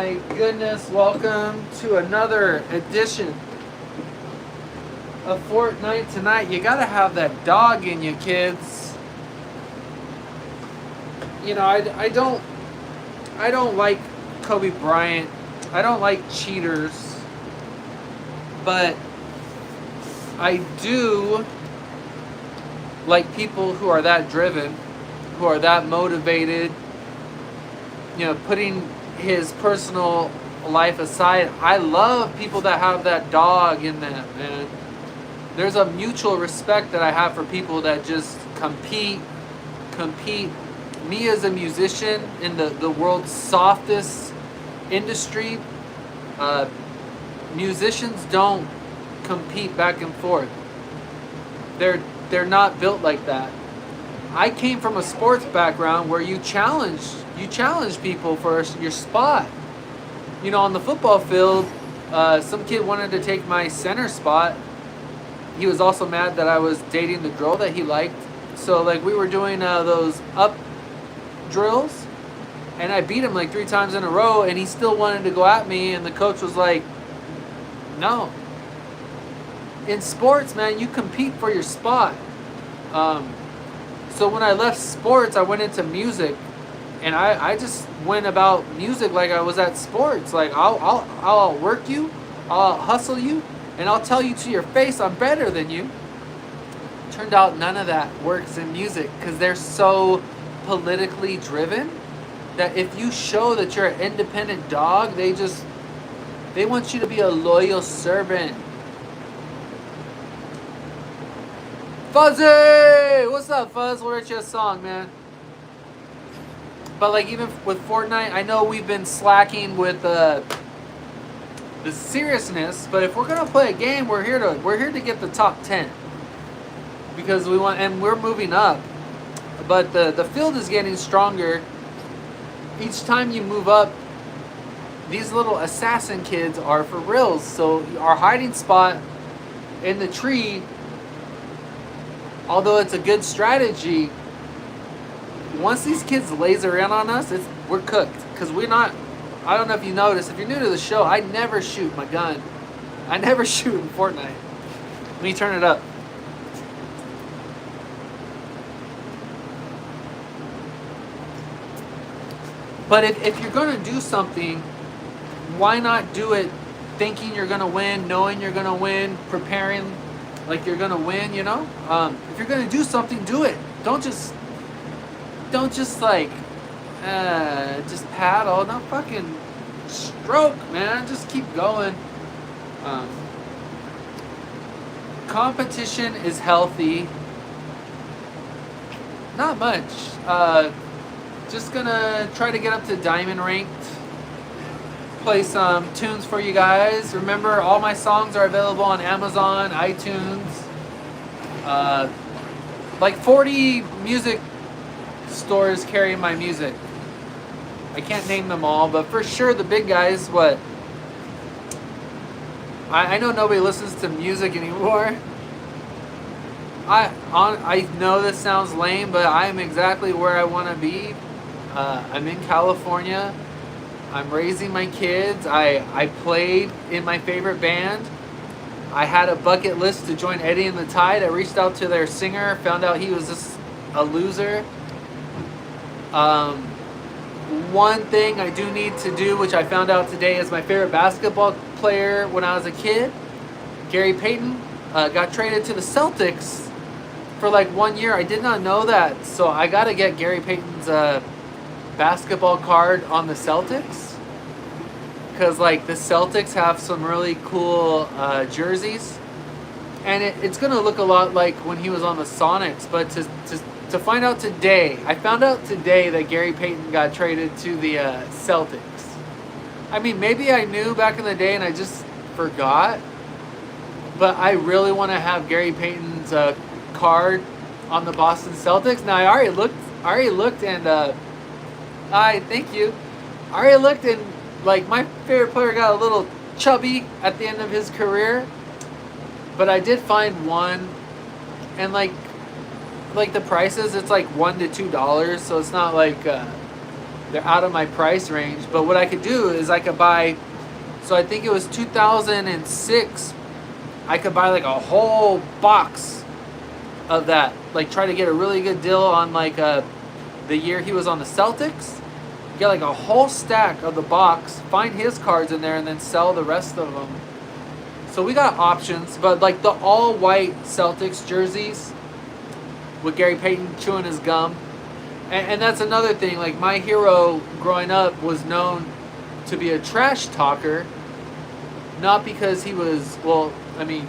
my goodness, welcome to another edition of Fortnite tonight. You gotta have that dog in you, kids. You know, I don't like Kobe Bryant. I don't like cheaters. But I do like people who are that driven, who are that motivated, you know, putting his personal life aside. I love people that have that dog in them, man. There's a mutual respect that I have for people that just compete. Me as a musician in the world's softest industry, musicians don't compete back and forth. They're not built like that. I came from a sports background where you challenge people for your spot. You know, on the football field, some kid wanted to take my center spot. He was also mad that I was dating the girl that he liked. So like we were doing those up drills, and I beat him like 3 times in a row, and he still wanted to go at me, and the coach was like, no. In sports, man, you compete for your spot. So when I left sports, I went into music, and I just went about music like I was at sports. Like I'll work you, I'll hustle you, and I'll tell you to your face I'm better than you. Turned out none of that works in music because they're so politically driven that if you show that you're an independent dog, they want you to be a loyal servant. Fuzzy! What's up, Fuzz? We'll write you a song, man. But like even with Fortnite, I know we've been slacking with the seriousness, but if we're gonna play a game, we're here to get the top 10 because we want, and we're moving up. But the field is getting stronger. Each time you move up, these little assassin kids are for reals. So our hiding spot in the tree, although it's a good strategy, once these kids laser in on us, we're cooked. Because I don't know if you noticed, if you're new to the show, I never shoot my gun. I never shoot in Fortnite. Let me turn it up. But if you're going to do something, why not do it thinking you're going to win, knowing you're going to win, preparing like you're going to win, you know? If you're going to do something, do it. Don't just like, just paddle. Not fucking stroke, man. Just keep going. Competition is healthy. Not much. Just gonna try to get up to diamond ranked. Play some tunes for you guys. Remember, all my songs are available on Amazon, iTunes. Like 40 music stores carry my music. I can't name them all, but for sure the big guys. What? I know nobody listens to music anymore. I know this sounds lame, but I am exactly where I want to be. I'm in California. I'm raising my kids. I played in my favorite band. I had a bucket list to join Eddie and the Tide. I reached out to their singer, found out he was just a loser. One thing I do need to do, which I found out today, is my favorite basketball player when I was a kid, Gary Payton, got traded to the Celtics for like 1 year. I did not know that, so I got to get Gary Payton's basketball card on the Celtics, because like the Celtics have some really cool jerseys, and it's gonna look a lot like when he was on the Sonics. But to find out today, I found out today that Gary Payton got traded to the Celtics. I mean, maybe I knew back in the day and I just forgot, but I really want to have Gary Payton's card on the Boston Celtics. Now I already looked and thank you. I already looked, and like my favorite player got a little chubby at the end of his career, but I did find one, and like the prices, it's like $1 to $2, so it's not like they're out of my price range. But what I could do is I could buy, so I think it was 2006, I could buy like a whole box of that. Like try to get a really good deal on like the year he was on the Celtics. Get like a whole stack of the box, find his cards in there, and then sell the rest of them. So we got options, but like the all white Celtics jerseys with Gary Payton chewing his gum. And that's another thing. Like my hero growing up was known to be a trash talker, not because he was, well, I mean,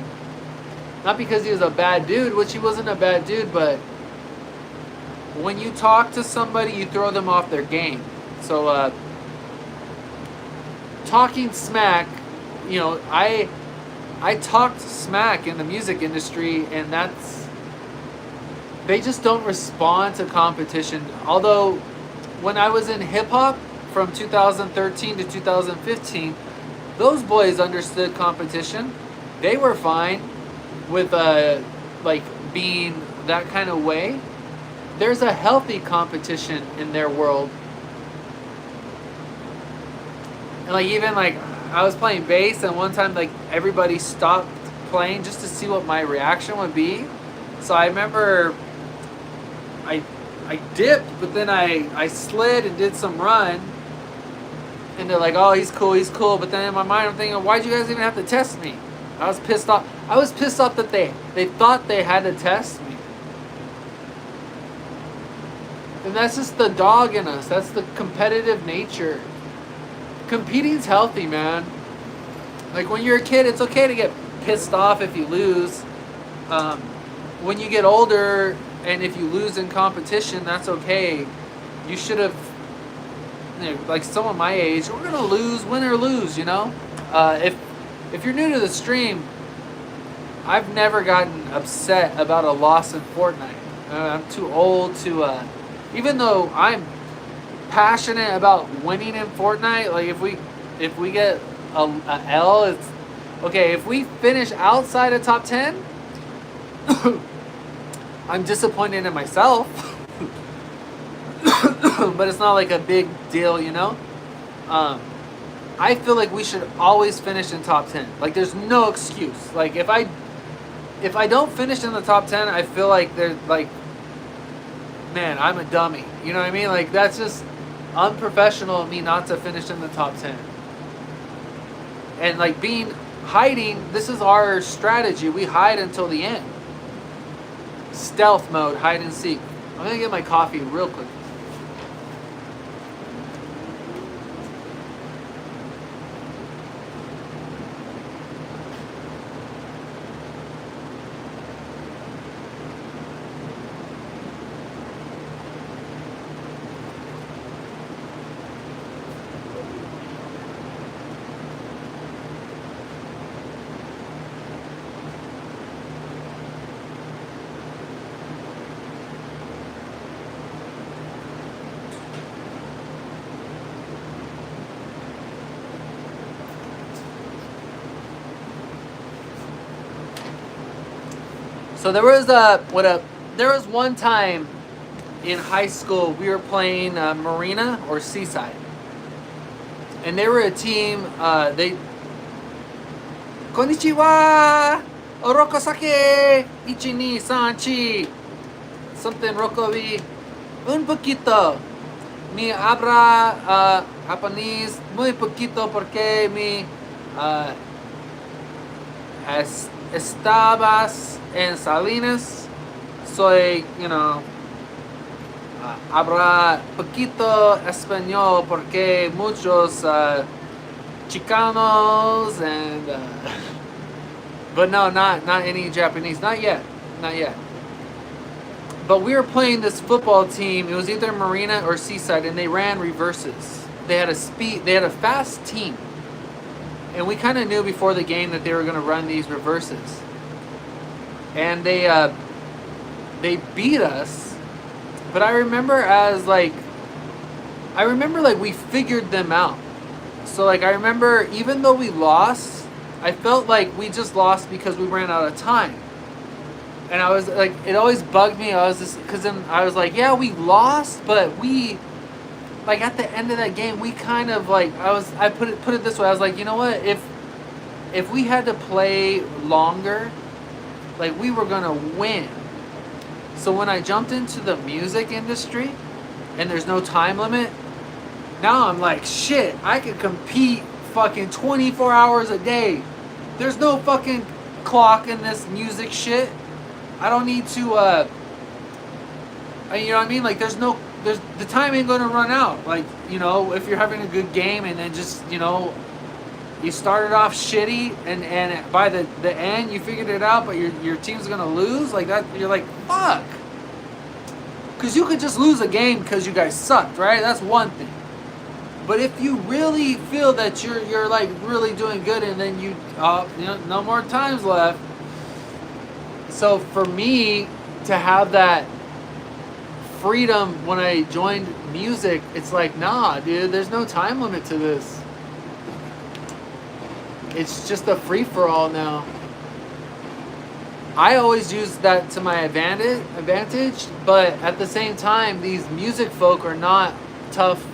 not because he was a bad dude, which he wasn't a bad dude, but when you talk to somebody, you throw them off their game. So, talking smack, you know, I talked smack in the music industry, and that's, they just don't respond to competition. Although, when I was in hip hop from 2013 to 2015, those boys understood competition. They were fine with like being that kind of way. There's a healthy competition in their world. And like even like I was playing bass, and one time like everybody stopped playing just to see what my reaction would be. So I remember I dipped, but then I slid and did some run. And they're like, oh, he's cool. But then in my mind I'm thinking, why'd you guys even have to test me? I was pissed off. I was pissed off that they thought they had to test me. And that's just the dog in us. That's the competitive nature. Competing's healthy, man. Like when you're a kid, it's okay to get pissed off if you lose. When you get older and if you lose in competition, that's okay. You should have, you know, like someone my age, we're gonna lose, win or lose, you know. If you're new to the stream, I've never gotten upset about a loss in Fortnite. I'm too old to, even though I'm passionate about winning in Fortnite, like if we get a L, it's okay. If we finish outside of top 10, I'm disappointed in myself. But it's not like a big deal, you know. I feel like we should always finish in top 10. Like there's no excuse. Like if I don't finish in the top 10, I feel like they're like, man, I'm a dummy. You know what I mean? Like that's just unprofessional of me not to finish in the top 10. And like hiding, this is our strategy. We hide until the end. Stealth mode, hide and seek. I'm gonna get my coffee real quick. So there was one time in high school we were playing Marina or Seaside, and they were a team. They Konnichiwa, Orokosake, Ichini Sanchi, something Rokobi, un poquito. Mi habla japonés muy poquito porque mi estabas en Salinas, soy, you know, habla poquito español porque muchos Chicanos and but no, not any Japanese, not yet. But we were playing this football team. It was either Marina or Seaside, and they ran reverses. They had a fast team, and we kind of knew before the game that they were going to run these reverses. And they beat us, but I remember we figured them out. So like I remember, even though we lost, I felt like we just lost because we ran out of time. And I was like, it always bugged me. I was just, because then I was like, yeah, we lost, but we like at the end of that game, we kind of like I put it this way. I was like, you know what? If we had to play longer, like we were gonna win. So when I jumped into the music industry, and there's no time limit, now I'm like, shit, I could compete fucking 24 hours a day. There's no fucking clock in this music shit. I don't need to, you know what I mean? Like, there's the time ain't gonna run out. Like, you know, if you're having a good game and then just, you know, you started off shitty and by the end you figured it out, but your team's gonna lose, like that, you're like, fuck. Because you could just lose a game because you guys sucked, right? That's one thing. But if you really feel that you're like really doing good and then you know, no more times left. So for me to have that freedom when I joined music, it's like, nah, dude, there's no time limit to this. It's just a free-for-all now. I always use that to my advantage, but at the same time, these music folk are not tough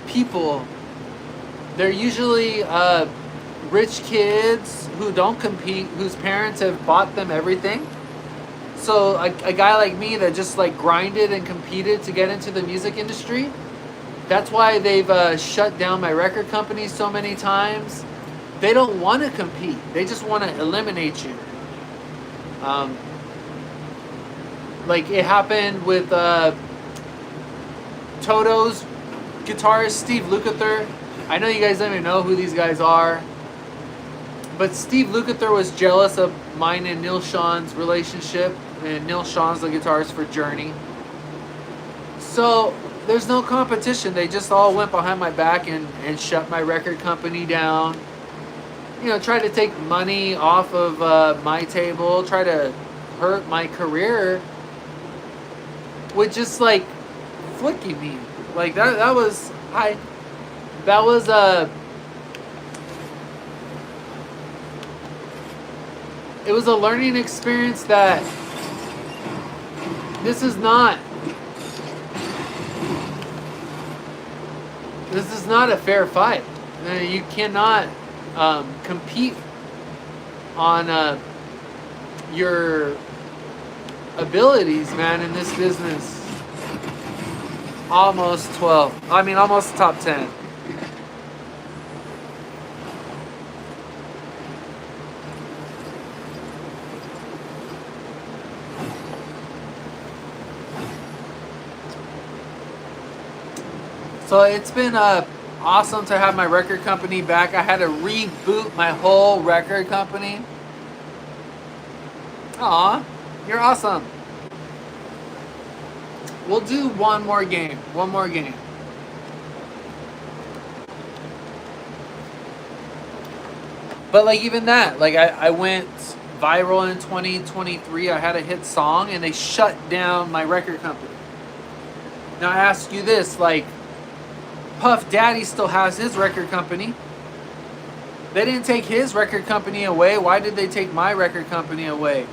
people. They're usually rich kids who don't compete, whose parents have bought them everything. So a guy like me that just like grinded and competed to get into the music industry, that's why they've shut down my record company so many times. They don't want to compete. They just want to eliminate you. Like it happened with Toto's guitarist Steve Lukather. I know you guys don't even know who these guys are, but Steve Lukather was jealous of mine and Neil Sean's relationship, and Neil Sean's the guitarist for Journey. So there's no competition. They just all went behind my back and shut my record company down. You know, try to take money off of my table, try to hurt my career with just like flicking me. Like that was it was a learning experience that this is not a fair fight. You cannot compete on your abilities, man, in this business. Almost 12. I mean, almost top 10. So it's been awesome to have my record company back. I had to reboot my whole record company. Aw, you're awesome. We'll do one more game. One more game. But like even that, like I went viral in 2023. I had a hit song and they shut down my record company. Now I ask you this, like Puff Daddy still has his record company. They didn't take his record company away. Why did they take my record company away?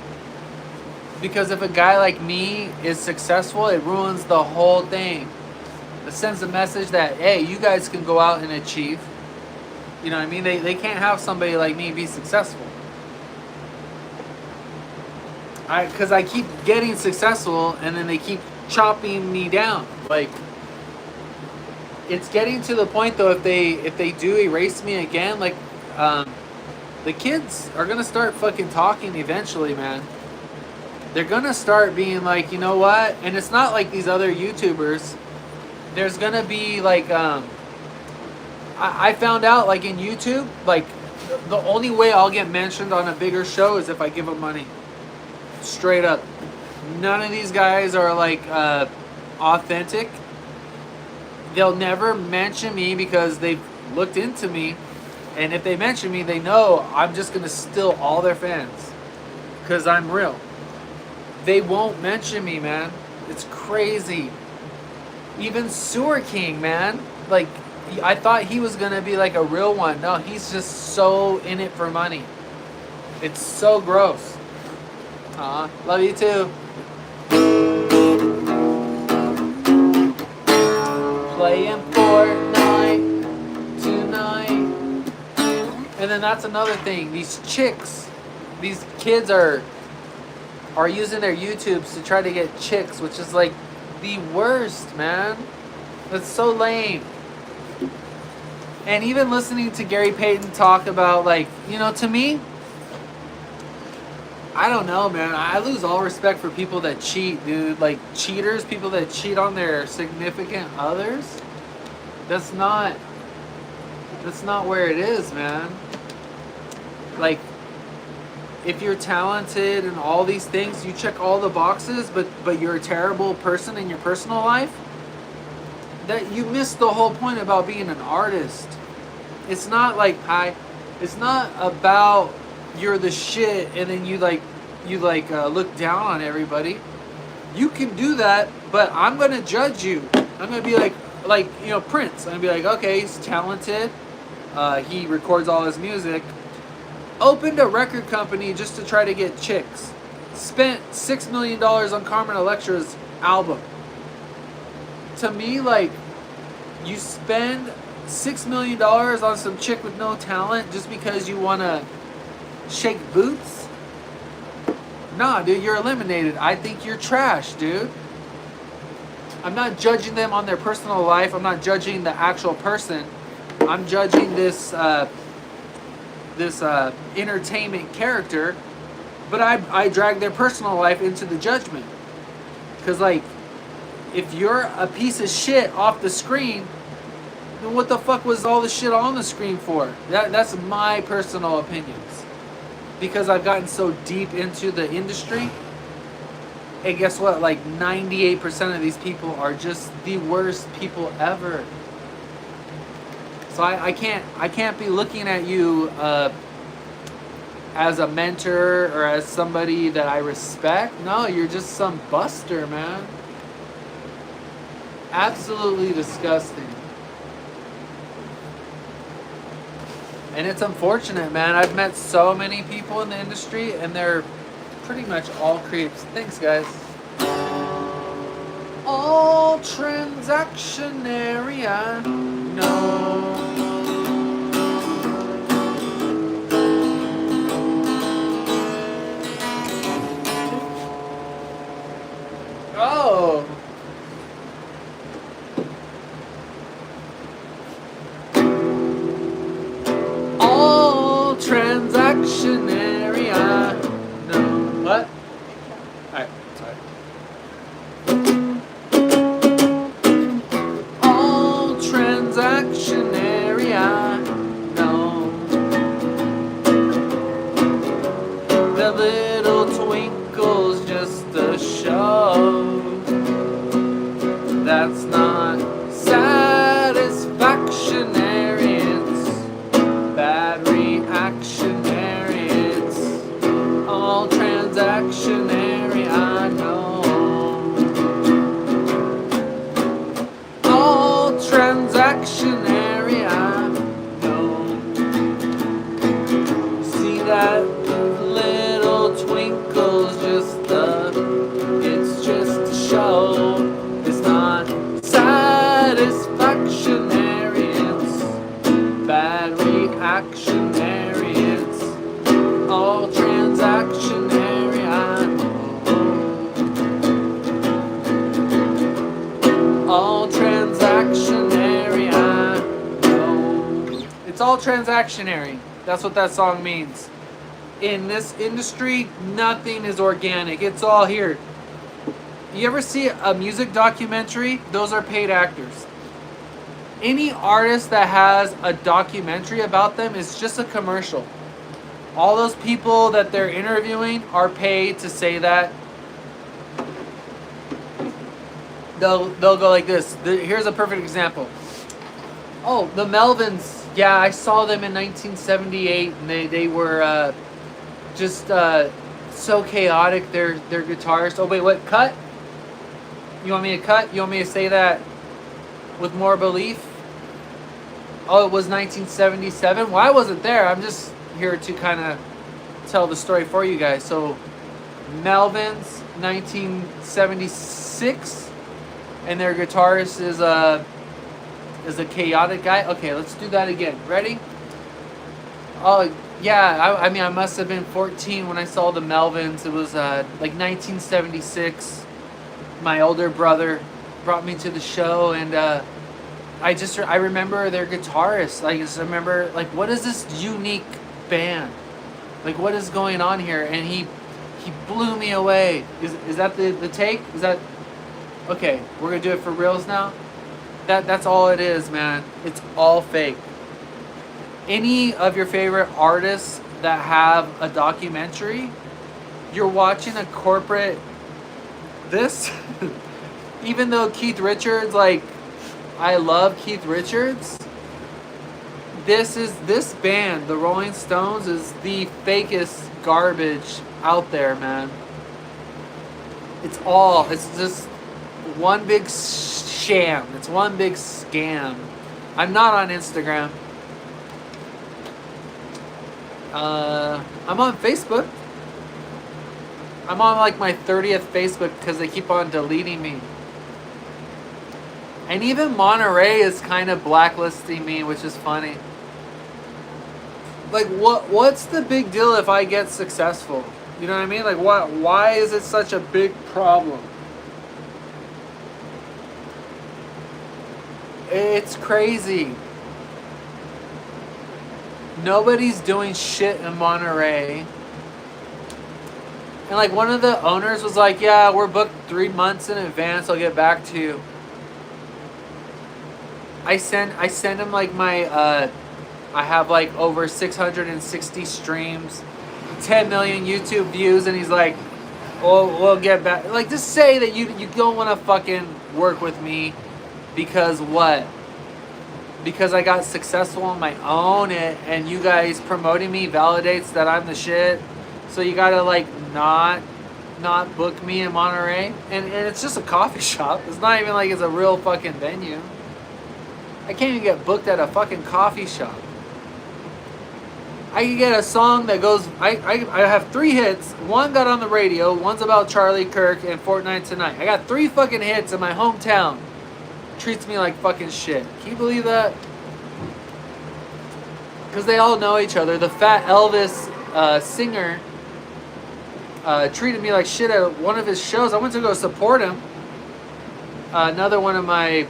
Because if a guy like me is successful, it ruins the whole thing. It sends a message that, hey, you guys can go out and achieve. You know what I mean? They can't have somebody like me be successful. Because I keep getting successful and then they keep chopping me down. Like, it's getting to the point though, if they do erase me again, like the kids are gonna start fucking talking eventually, man. They're gonna start being like, you know what? And it's not like these other YouTubers. There's gonna be like I found out like in YouTube, like the only way I'll get mentioned on a bigger show is if I give them money. Straight up. None of these guys are like authentic. They'll never mention me because they've looked into me, and if they mention me, they know I'm just gonna steal all their fans because I'm real. They won't mention me, man. It's crazy. Even Sewer King, man. Like, I thought he was gonna be like a real one. No, he's just so in it for money. It's so gross. Love you too. then that's another thing. These chicks, these kids are using their YouTubes to try to get chicks, which is like the worst, man. That's so lame. And even listening to Gary Payton talk about, like, you know, to me, I don't know, man. I lose all respect for people that cheat, dude. Like, cheaters, people that cheat on their significant others. That's not where it is, man. Like, if you're talented and all these things, you check all the boxes, but you're a terrible person in your personal life, that you miss the whole point about being an artist. It's not like it's not about you're the shit and then you look down on everybody. You can do that, but I'm gonna judge you. I'm gonna be like you know, Prince. I'm gonna be like, okay, he's talented. He records all his music. Opened a record company just to try to get chicks. Spent $6 million on Carmen Electra's album. To me, like, you spend $6 million on some chick with no talent just because you want to shake boots? Nah, dude, you're eliminated. I think you're trash, dude. I'm not judging them on their personal life. I'm not judging the actual person. I'm judging this entertainment character, but I drag their personal life into the judgment. Because, like, if you're a piece of shit off the screen, then what the fuck was all the shit on the screen for? That's my personal opinions. Because I've gotten so deep into the industry, and guess what? Like, 98% of these people are just the worst people ever. So I can't be looking at you as a mentor or as somebody that I respect. No, you're just some buster, man. Absolutely disgusting. And it's unfortunate, man. I've met so many people in the industry, and they're pretty much all creeps. Thanks, guys. All transactionary, I know. Oh. All transactionary, I know. What? Alright, sorry. All transactionary, I know. The little twinkle's just a show. That's not satisfactionary, it's bad reactionary, it's all transactionary, I know. All transactionary, I know. See that little twinkle's it's just a show. It's not satisfactionary, it's bad reactionary, it's all transactionary, I know. All transactionary, I know. It's all transactionary. That's what that song means. In this industry, nothing is organic. It's all here. You ever see a music documentary? Those are paid actors. Any artist that has a documentary about them is just a commercial. All those people that they're interviewing are paid to say that. They'll go like this. Here's a perfect example. Oh, the Melvins. Yeah, I saw them in 1978, and they were just so chaotic. Their guitarist. Oh wait, what? Cut? You want me to cut? You want me to say that with more belief? Oh, it was 1977? Well, I wasn't there. I'm just here to kind of tell the story for you guys. So, Melvins, 1976, and their guitarist is a chaotic guy. Okay, let's do that again. Ready? Oh, yeah. I mean, I must have been 14 when I saw the Melvins. It was like 1976. My older brother brought me to the show, and I remember their guitarist. I just remember, like, what is this unique band? Like, what is going on here? And he blew me away. Is that the take? Is that okay? We're gonna do it for reals now. That's all it is, man. It's all fake. Any of your favorite artists that have a documentary, you're watching a corporate this. Even though Keith Richards, like, I love Keith Richards, this band, the Rolling Stones, is the fakest garbage out there, man. It's just one big sham. It's one big scam. I'm not on Instagram. I'm on Facebook. I'm on like my 30th Facebook because they keep on deleting me. And even Monterey is kind of blacklisting me, which is funny. Like, what's the big deal if I get successful? You know what I mean? Like, why is it such a big problem? It's crazy. Nobody's doing shit in Monterey. And like one of the owners was like, yeah, we're booked 3 months in advance. I'll get back to you. I send him like my I have like over 660 streams, 10 million YouTube views, and he's like, oh, we'll get back. Like, just say that you don't want to fucking work with me because what? Because I got successful on my own, and you guys promoting me validates that I'm the shit. So you gotta like not book me in Monterey, and it's just a coffee shop. It's not even like it's a real fucking venue. I can't even get booked at a fucking coffee shop. I can get a song that goes. I have 3 hits. One got on the radio. One's about Charlie Kirk and Fortnite Tonight. I got 3 fucking hits in my hometown. Treats me like fucking shit. Can you believe that? Because they all know each other. The Fat Elvis singer treated me like shit at one of his shows. I went to go support him. Another one of my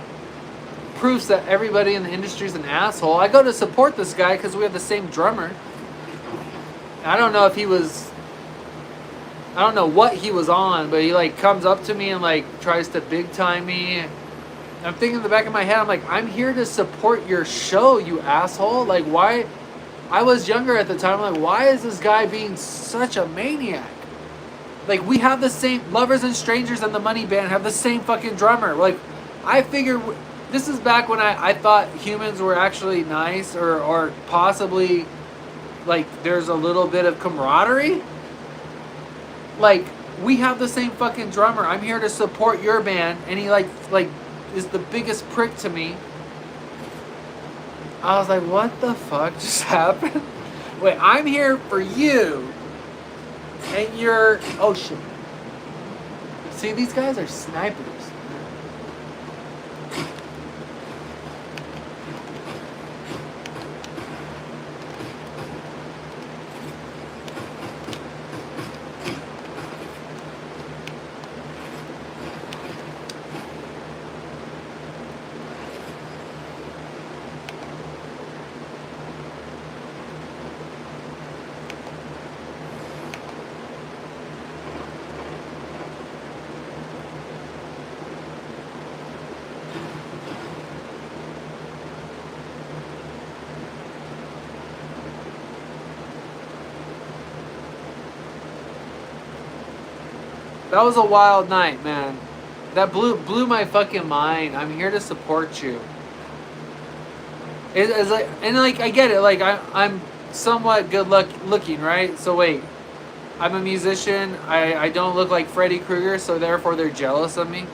proofs that everybody in the industry is an asshole. I go to support this guy because we have the same drummer. I don't know if he was, I don't know what he was on, but he like comes up to me and like tries to big time me. I'm thinking in the back of my head, I'm like, I'm here to support your show, you asshole. Like, why? I was younger at the time. I'm like, why is this guy being such a maniac? Like, we have the same, Lovers and Strangers and the Money Band have the same fucking drummer. Like, I figured, this is back when I thought humans were actually nice, or possibly, like, there's a little bit of camaraderie. Like, we have the same fucking drummer. I'm here to support your band, and he, like is the biggest prick to me. I was like, what the fuck just happened? Wait, I'm here for you, and you're, oh shit. See, these guys are snipers. That was a wild night, man. That blew my fucking mind. I'm here to support you. It's like, and like, I get it. Like, I'm somewhat looking, right? So wait, I'm a musician. I don't look like Freddy Krueger, so therefore they're jealous of me.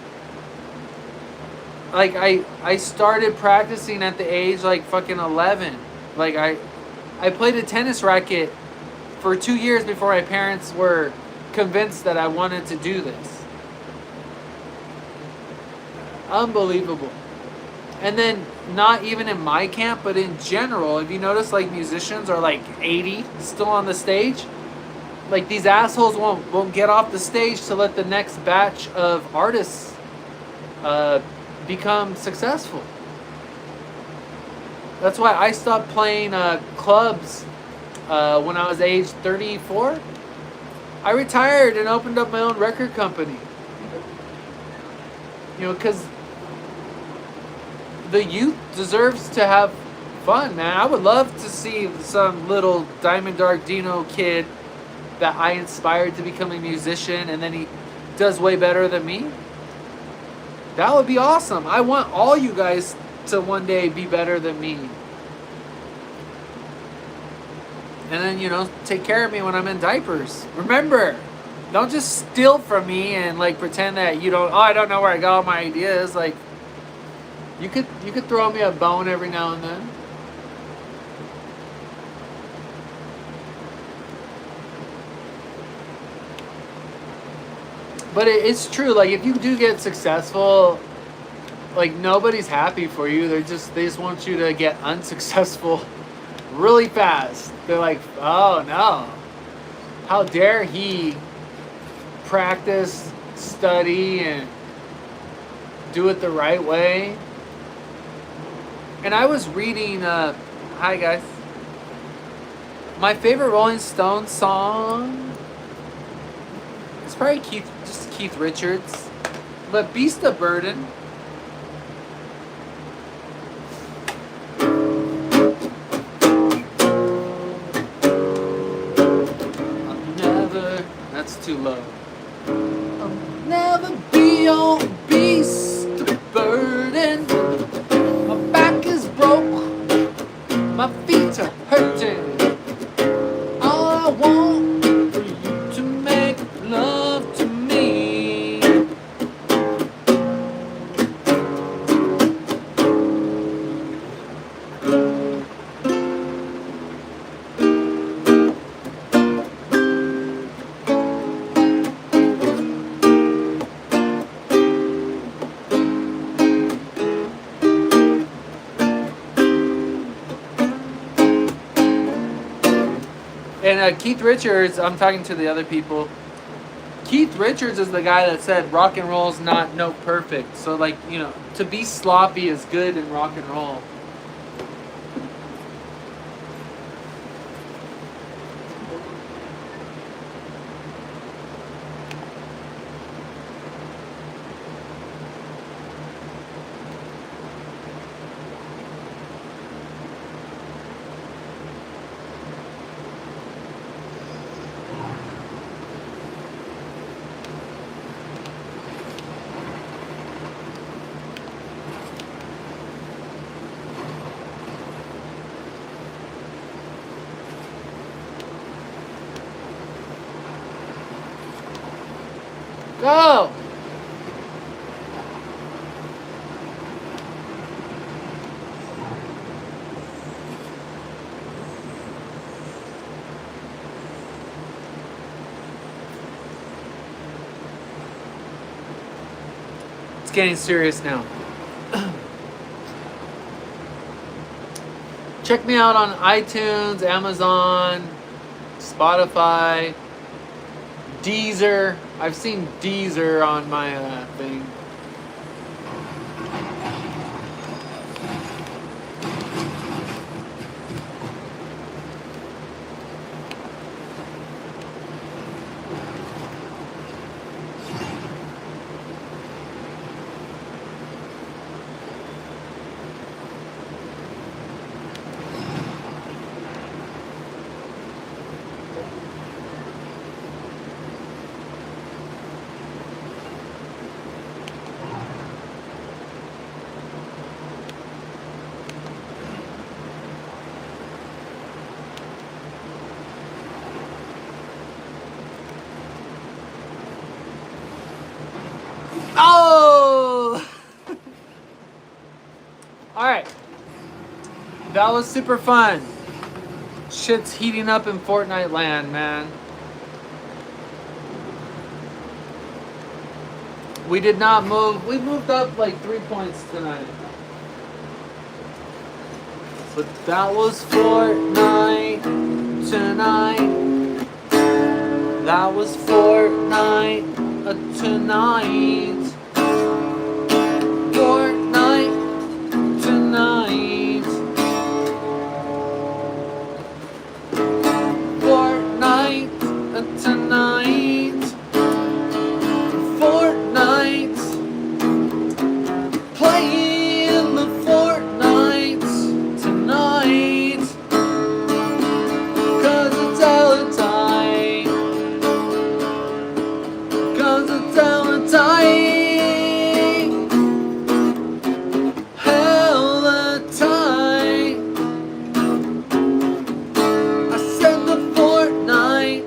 Like, I started practicing at the age like fucking 11. Like, I played a tennis racket for 2 years before my parents were convinced that I wanted to do this. Unbelievable. And then not even in my camp, but in general, if you notice, like musicians are like 80 still on the stage. Like these assholes won't get off the stage to let the next batch of artists become successful. That's why I stopped playing clubs when I was age 34. I retired and opened up my own record company. You know, because the youth deserves to have fun, man. I would love to see some little Diamond Dark Dino kid that I inspired to become a musician, and then he does way better than me. That would be awesome. I want all you guys to one day be better than me. And then, you know, take care of me when I'm in diapers. Remember, don't just steal from me and like pretend that you don't, oh, I don't know where I got all my ideas. Like, you could throw me a bone every now and then. But it's true. Like, if you do get successful, like nobody's happy for you. They just want you to get unsuccessful really fast. They're like, oh no, how dare he practice, study, and do it the right way. And I was reading, hi guys, my favorite Rolling Stones song is probably Keith Richards, but Beast of Burden. That's too low. I'll never be your beast of burden. My back is broke, my feet are hurting. All I want for you to make love to me. And Keith Richards, I'm talking to the other people. Keith Richards is the guy that said rock and roll's not note perfect. So, like, you know, to be sloppy is good in rock and roll. Go! It's getting serious now. Check me out on iTunes, Amazon, Spotify, Deezer. I've seen Deezer on my thing. Oh! Alright. That was super fun. Shit's heating up in Fortnite land, man. We did not move. We moved up like 3 points tonight. But that was Fortnite tonight. That was Fortnite tonight. Fortnite tonight. Fortnite tonight. Fortnite. Playing the Fortnite tonight. 'Cause it's hella tight. 'Cause it's hella tight. Hella tight. I said the Fortnite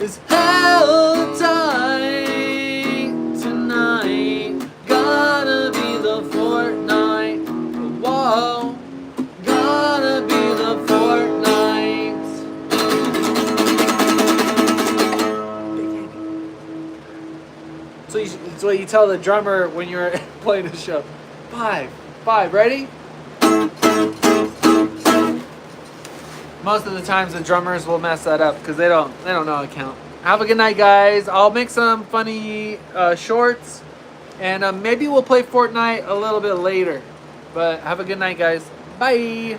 is hella tight tonight. Gotta be the Fortnite. Whoa. Gotta be the Fortnite. So you tell the drummer when you're playing the show. 5, 5, ready? Most of the times the drummers will mess that up because they don't know how to count. Have a good night, guys. I'll make some funny shorts, and maybe we'll play Fortnite a little bit later. But have a good night, guys. Bye.